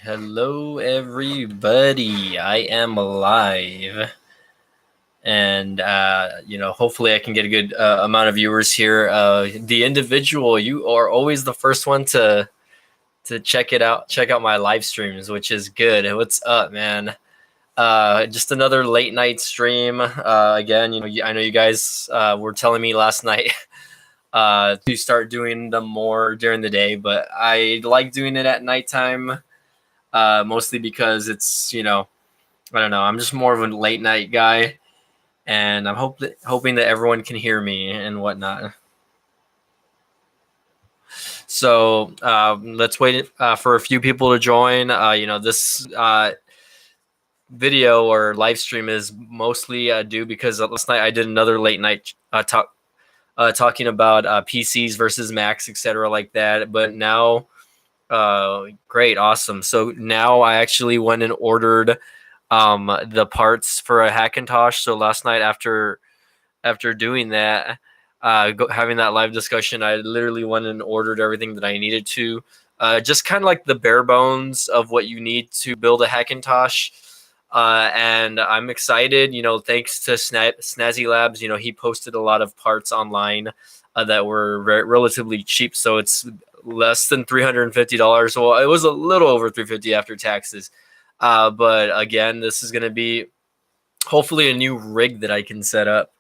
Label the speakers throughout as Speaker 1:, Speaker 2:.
Speaker 1: Hello, everybody. I am alive, and hopefully, I can get a good amount of viewers here. The individual, you are always the first one to check it out. Check out my live streams, which is good. What's up, man? Just another late night stream. Again, I know you guys were telling me last night to start doing them more during the day, but I like doing it at nighttime. Mostly because it's I don't know, I'm just more of a late night guy, and I'm hoping that everyone can hear me and whatnot. So let's wait for a few people to join. This video or live stream is mostly due because last night I did another late night talking about PCs versus Macs, etc., like that. But now, great, awesome. So now I actually went and ordered the parts for a Hackintosh. So last night after doing that, having that live discussion, I literally went and ordered everything that I needed to. Just kind of like the bare bones of what you need to build a Hackintosh. And I'm excited, thanks to Snazzy Labs. He posted a lot of parts online that were relatively cheap. So it's less than $350. Well, it was a little over $350 after taxes. But again, this is going to be hopefully a new rig that I can set up,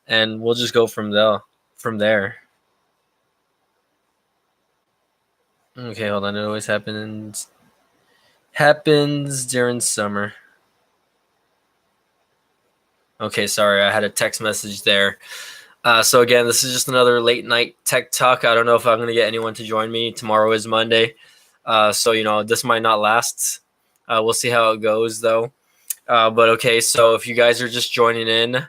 Speaker 1: and we'll just go from there. Okay, hold on. It always happens during summer. Okay, sorry, I had a text message there. So again, this is just another late night tech talk. I don't know if I'm going to get anyone to join me. Tomorrow is Monday. So this might not last. We'll see how it goes, though. But okay, so if you guys are just joining in,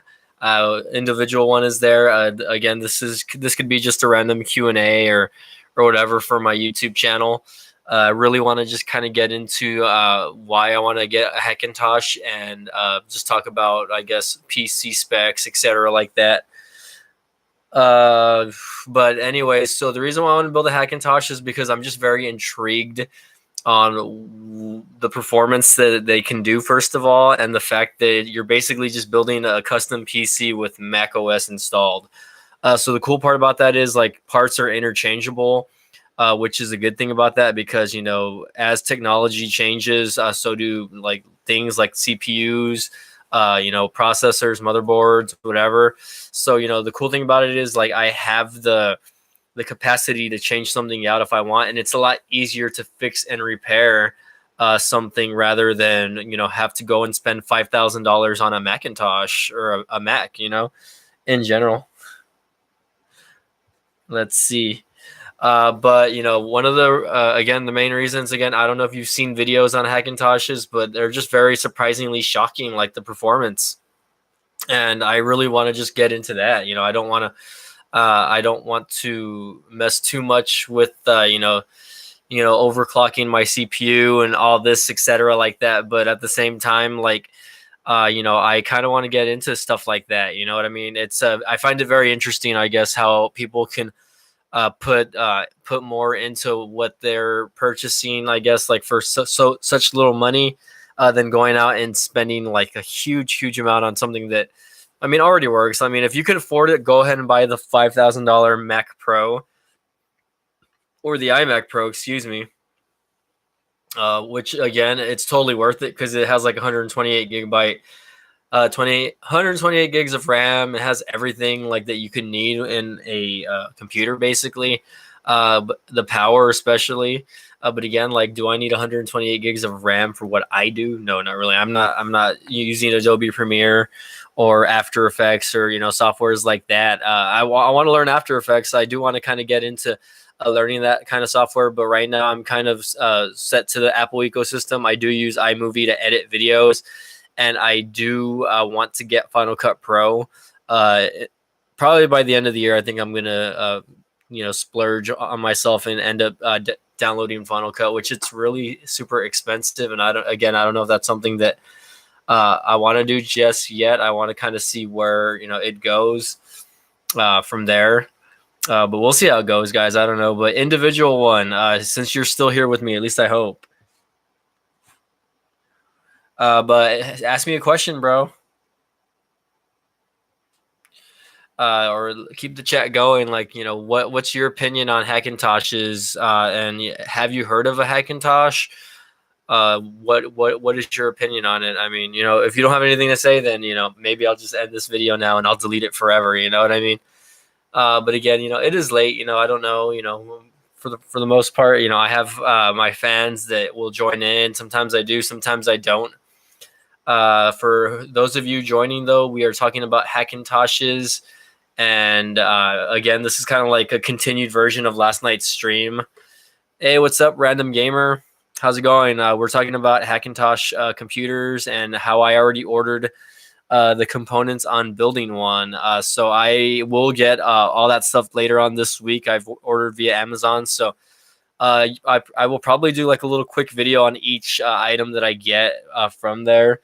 Speaker 1: individual one is there. Again, this could be just a random Q&A or whatever for my YouTube channel. I really want to just kind of get into why I want to get a Hackintosh and just talk about, I guess, PC specs, etc., like that. But anyway, so the reason why I want to build a Hackintosh is because I'm just very intrigued on the performance that they can do, first of all, and the fact that you're basically just building a custom PC with Mac OS installed. So the cool part about that is like parts are interchangeable, which is a good thing about that because, as technology changes, so do like things like CPUs, processors, motherboards, whatever. So, the cool thing about it is like I have the capacity to change something out if I want, and it's a lot easier to fix and repair something rather than have to go and spend $5,000 on a Macintosh or a Mac. In general. Let's see. But one of the again, the main reasons, again, I don't know if you've seen videos on Hackintoshes, but they're just very surprisingly shocking, like the performance. And I really want to just get into that. I don't want to mess too much with overclocking my CPU and all this, etc., like that. But at the same time, like I kind of want to get into stuff like that. You know what I mean? It's I find it very interesting, I guess, how people can put more into what they're purchasing, I guess, like for such little money, than going out and spending like a huge amount on something that, I mean, already works. I mean, if you can afford it, go ahead and buy the $5,000 Mac Pro or the iMac Pro, excuse me. Which again, it's totally worth it because it has like 128 gigabyte 128 gigs of RAM. It has everything like that you could need in a computer, basically. The power, especially. But again, like, do I need 128 gigs of RAM for what I do? No, not really. I'm not using Adobe Premiere or After Effects or softwares like that. I want to learn After Effects. I do want to kind of get into learning that kind of software, but right now I'm kind of set to the Apple ecosystem. I do use iMovie to edit videos, and I do want to get Final Cut Pro. Probably by the end of the year, I think I'm gonna splurge on myself and end up downloading Final Cut, which it's really super expensive, and I don't know if that's something that I want to do just yet. I want to kind of see where it goes from there. But we'll see how it goes, guys. I don't know. But individual one, since you're still here with me, at least I hope. But ask me a question, bro. Or keep the chat going. Like, what's your opinion on Hackintoshes? And have you heard of a Hackintosh? What is your opinion on it? I mean, if you don't have anything to say, then maybe I'll just end this video now and I'll delete it forever. You know what I mean? But again, it is late. I don't know. For the most part, I have my fans that will join in. Sometimes I do, sometimes I don't. For those of you joining, though, we are talking about Hackintoshes. And again, this is kind of like a continued version of last night's stream. Hey, what's up, Random Gamer? How's it going? We're talking about Hackintosh computers and how I already ordered the components on building one. So I will get all that stuff later on this week. I've ordered via Amazon. So I will probably do like a little quick video on each item that I get from there.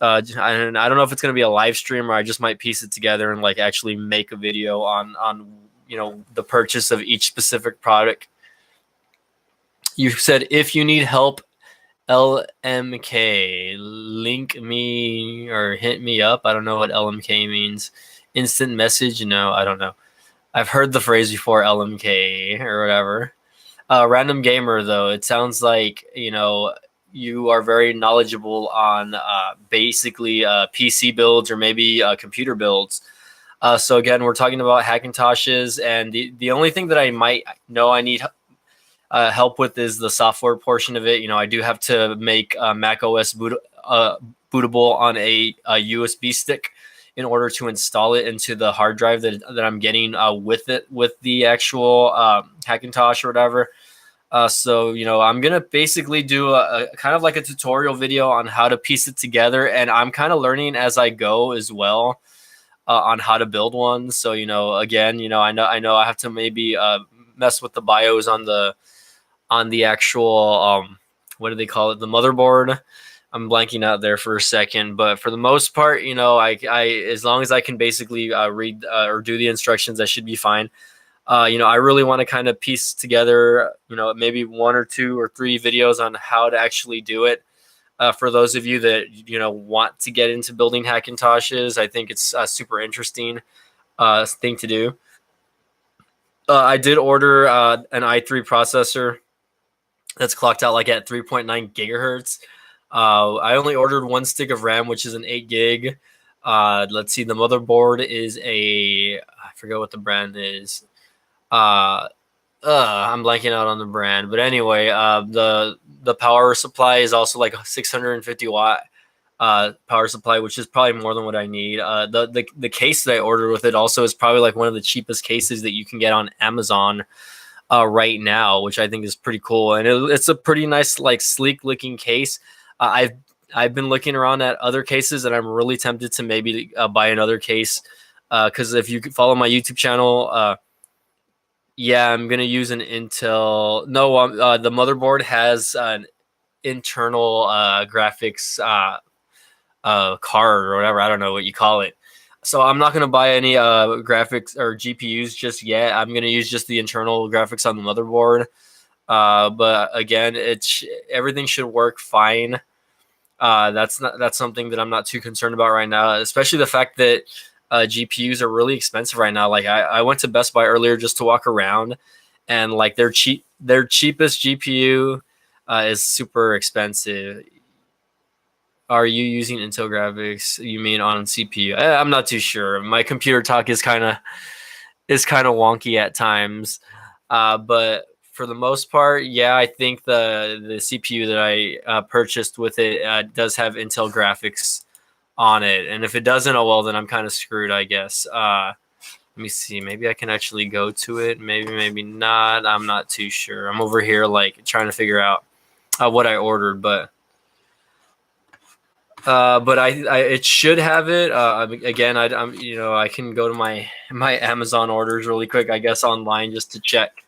Speaker 1: And I don't know if it's going to be a live stream or I just might piece it together and like actually make a video on the purchase of each specific product. You said if you need help, LMK, link me or hit me up. I don't know what LMK means. Instant message? No, I don't know. I've heard the phrase before, LMK or whatever. Random Gamer, though, it sounds like you are very knowledgeable on basically PC builds or maybe computer builds. So again, we're talking about Hackintoshes, and the only thing that I might know I need help with is the software portion of it. I do have to make Mac OS bootable on a USB stick in order to install it into the hard drive that I'm getting with the actual Hackintosh or whatever. So I'm gonna basically do a kind of like a tutorial video on how to piece it together, and I'm kind of learning as I go as well on how to build one. So again, I know I have to maybe mess with the BIOS on the actual what do they call it, the motherboard. I'm blanking out there for a second, but for the most part, I as long as I can basically read or do the instructions, I should be fine. I really want to kind of piece together, maybe 1 or 2 or 3 videos on how to actually do it. For those of you that, want to get into building Hackintoshes, I think it's a super interesting thing to do. I did order an i3 processor that's clocked out like at 3.9 gigahertz. I only ordered 1 stick of RAM, which is an 8 gig. Let's see, the motherboard is I forget what the brand is. I'm blanking out on the brand, but anyway, the power supply is also like a 650 watt power supply, which is probably more than what I need. The case that I ordered with it also is probably like one of the cheapest cases that you can get on Amazon right now, which I think is pretty cool, and it's a pretty nice, like, sleek looking case. I've been looking around at other cases, and I'm really tempted to maybe buy another case because if you follow my YouTube channel. Yeah, I'm gonna use an Intel. No, the motherboard has an internal graphics card or whatever. I don't know what you call it. So I'm not gonna buy any graphics or GPUs just yet. I'm gonna use just the internal graphics on the motherboard. But again, everything should work fine. That's something that I'm not too concerned about right now, especially the fact that GPUs are really expensive right now. Like I went to Best Buy earlier just to walk around, and like their cheapest GPU is super expensive. Are you using Intel graphics? You mean on CPU? I'm not too sure. My computer talk is kind of wonky at times, but for the most part, yeah, I think the CPU that I purchased with it does have Intel graphics on it, and if it doesn't, oh well, then I'm kind of screwed, I guess. Let me see, maybe I can actually go to it, maybe not. I'm not too sure. I'm over here like trying to figure out what I ordered, but I it should have it. Again, I'm I can go to my Amazon orders really quick, I guess, online just to check.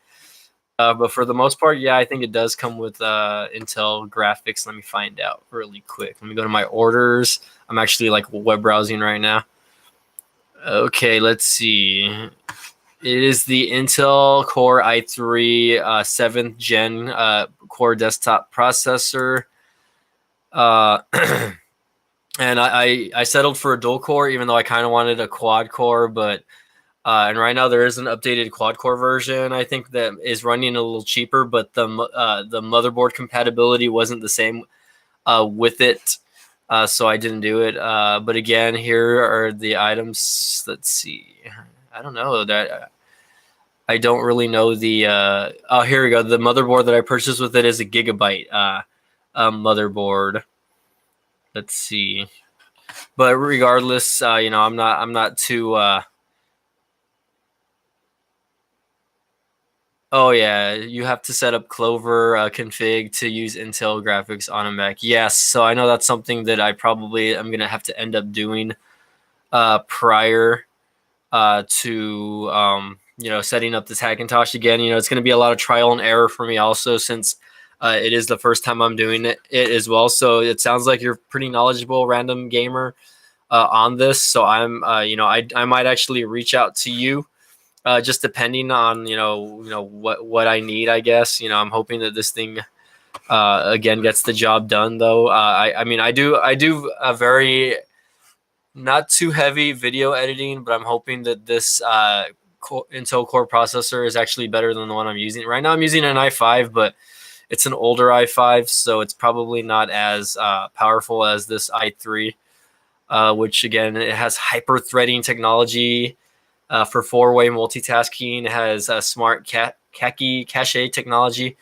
Speaker 1: But for the most part, yeah, I think it does come with Intel graphics. Let me find out really quick. Let me go to my orders. I'm actually like web browsing right now. Okay, let's see. It is the Intel Core i3 7th gen core desktop processor. and I settled for a dual core, even though I kind of wanted a quad core. But and right now there is an updated quad core version, I think, that is running a little cheaper, but the motherboard compatibility wasn't the same with it. So I didn't do it. But again, here are the items. Let's see. I don't know that. I don't really know the. Oh, here we go. The motherboard that I purchased with it is a Gigabyte motherboard. Let's see. But regardless, I'm not too. Oh yeah, you have to set up Clover config to use Intel graphics on a Mac. Yes, so I know that's something that I probably am gonna have to end up doing prior to setting up this Hackintosh again. It's going to be a lot of trial and error for me also, since it is the first time I'm doing it as well. So it sounds like you're pretty knowledgeable, random gamer, on this. So I might actually reach out to you. Just depending on what I need, I guess. I'm hoping that this thing again gets the job done. Though I mean I do a very not too heavy video editing, but I'm hoping that this Intel Core processor is actually better than the one I'm using right now. I'm using an i5, but it's an older i5, so it's probably not as powerful as this i3, which again, it has hyper threading technology for four-way multitasking. It has smart cache technology. It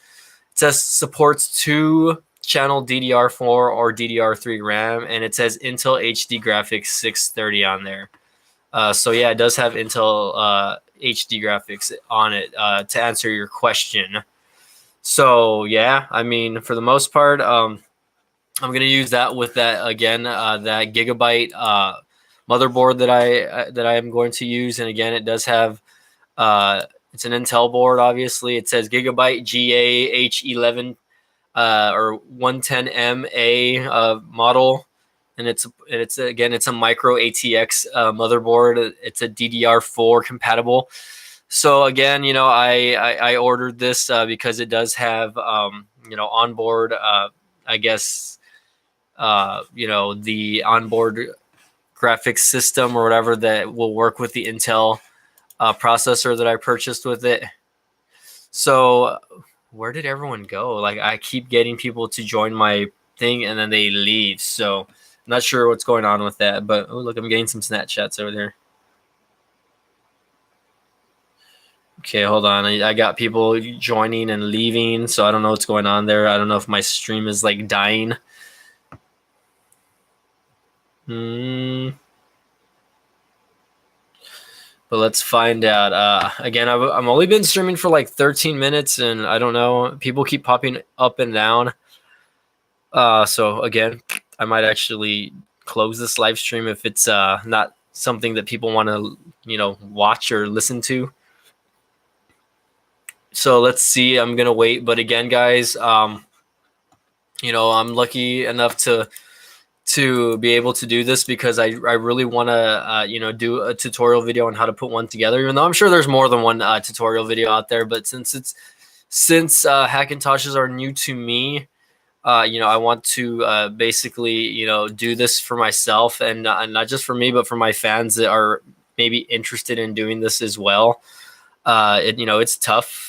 Speaker 1: says supports 2-channel DDR4 or DDR3 RAM, and it says Intel HD graphics 630 on there. So yeah, it does have Intel HD graphics on it, to answer your question. So yeah, I mean, for the most part, I'm gonna use that with that again, that Gigabyte motherboard that I am going to use. And again, it does have it's an Intel board. Obviously, it says Gigabyte GA-H11 or 110MA model, and it's again, it's a micro ATX motherboard. It's a DDR4 compatible. So again, I ordered this because it does have onboard, I guess, the onboard graphics system or whatever that will work with the Intel processor that I purchased with it. So where did everyone go? Like, I keep getting people to join my thing and then they leave. So I'm not sure what's going on with that. But oh, look, I'm getting some Snapchats over there. Okay, hold on. I got people joining and leaving, so I don't know what's going on there. I don't know if my stream is like dying. But let's find out. Again, I'm only been streaming for like 13 minutes, and I don't know. People keep popping up and down. So again, I might actually close this live stream if it's not something that people want to watch or listen to. So let's see. I'm gonna wait. But again, guys, I'm lucky enough to be able to do this because I really want to do a tutorial video on how to put one together, even though I'm sure there's more than one tutorial video out there. But since Hackintoshes are new to me, I want to basically do this for myself, and not just for me, but for my fans that are maybe interested in doing this as well. It's tough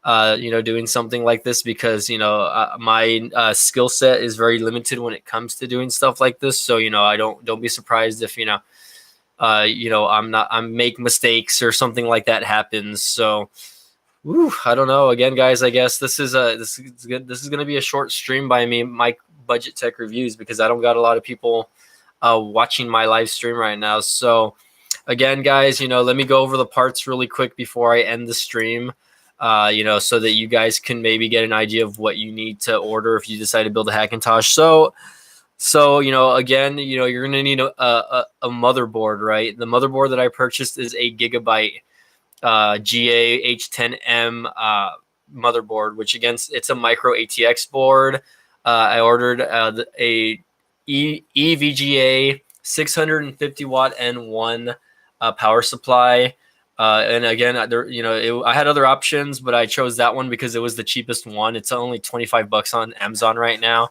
Speaker 1: doing something like this because my skill set is very limited when it comes to doing stuff like this. So I don't be surprised if I'm make mistakes or something like that happens. So I don't know. Again, guys, I guess this is good. This is gonna be a short stream by me, Mike Budget Tech Reviews, because I don't got a lot of people watching my live stream right now. So again, guys, let me go over the parts really quick before I end the stream. So that you guys can maybe get an idea of what you need to order if you decide to build a Hackintosh. So again, you're gonna need a motherboard, right? The motherboard that I purchased is a Gigabyte GA-H10M motherboard, which again, it's a micro ATX board. I ordered a EVGA 650 watt N1 power supply. And again, I had other options, but I chose that one because it was the cheapest one. It's only $25 on Amazon right now.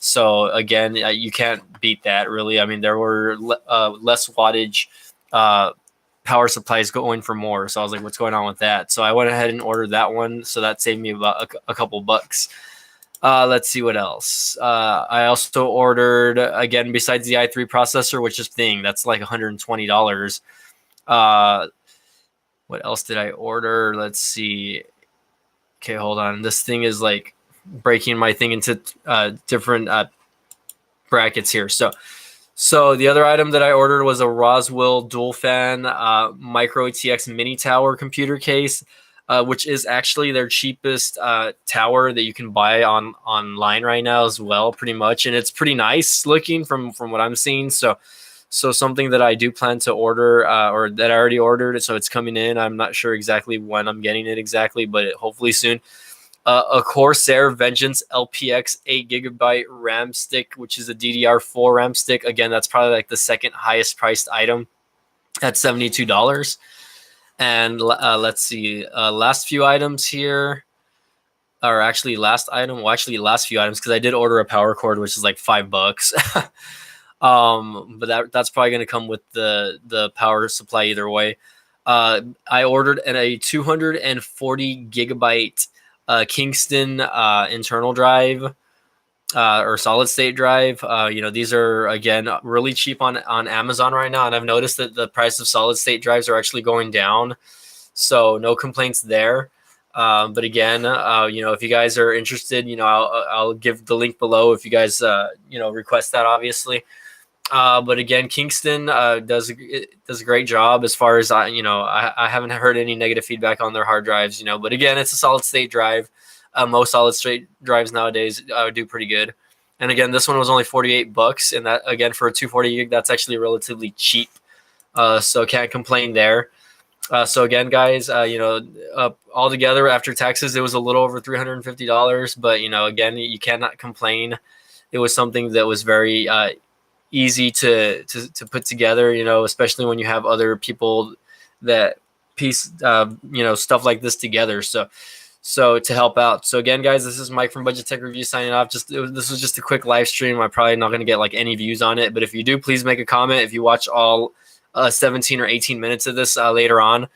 Speaker 1: So again, you can't beat that really. I mean, there were less wattage power supplies going for more. So I was like, what's going on with that? So I went ahead and ordered that one. So that saved me about a couple bucks. Let's see what else. I also ordered, again, besides the i3 processor, which is thing, that's like $120. What else did I order? Let's see. Okay, hold on. This thing is like breaking my thing into different brackets here. So the other item that I ordered was a Roswell dual fan micro ATX mini tower computer case, which is actually their cheapest tower that you can buy online right now as well, pretty much, and it's pretty nice looking from what I'm seeing. So something that I do plan to order, or that I already ordered, so it's coming in. I'm not sure exactly when I'm getting it exactly, but hopefully soon. A Corsair Vengeance LPX 8GB RAM stick, which is a DDR4 RAM stick. Again, that's probably like the second highest priced item at $72. And let's see, last few items here, or actually last item, well, actually last few items, because I did order a power cord, which is like $5. But that's probably going to come with the power supply either way. I ordered a 240 gigabyte Kingston internal drive or solid state drive. These are again really cheap on Amazon right now, and I've noticed that the price of solid state drives are actually going down. So no complaints there. But again, if you guys are interested, I'll give the link below if you guys request that, obviously. But again, Kingston does a great job as far as I haven't heard any negative feedback on their hard drives. But again, it's a solid state drive. Most solid state drives nowadays do pretty good. And again, this one was only $48, and that again for a 240 gig, that's actually relatively cheap. So can't complain there. So again, guys, all together after taxes, it was a little over $350. But again, you cannot complain. It was something that was very easy to put together, especially when you have other people that piece stuff like this together. So to help out. So again, guys, this is Mike from Budget Tech Review signing off. This was just a quick live stream. I'm probably not going to get like any views on it, but if you do, please make a comment. If you watch all 17 or 18 minutes of this later on,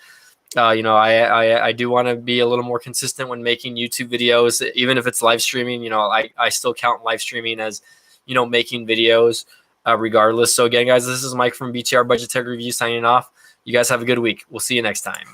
Speaker 1: I do want to be a little more consistent when making YouTube videos, even if it's live streaming. I still count live streaming as making videos. Regardless. So again, guys, this is Mike from BTR Budget Tech Review signing off. You guys have a good week. We'll see you next time.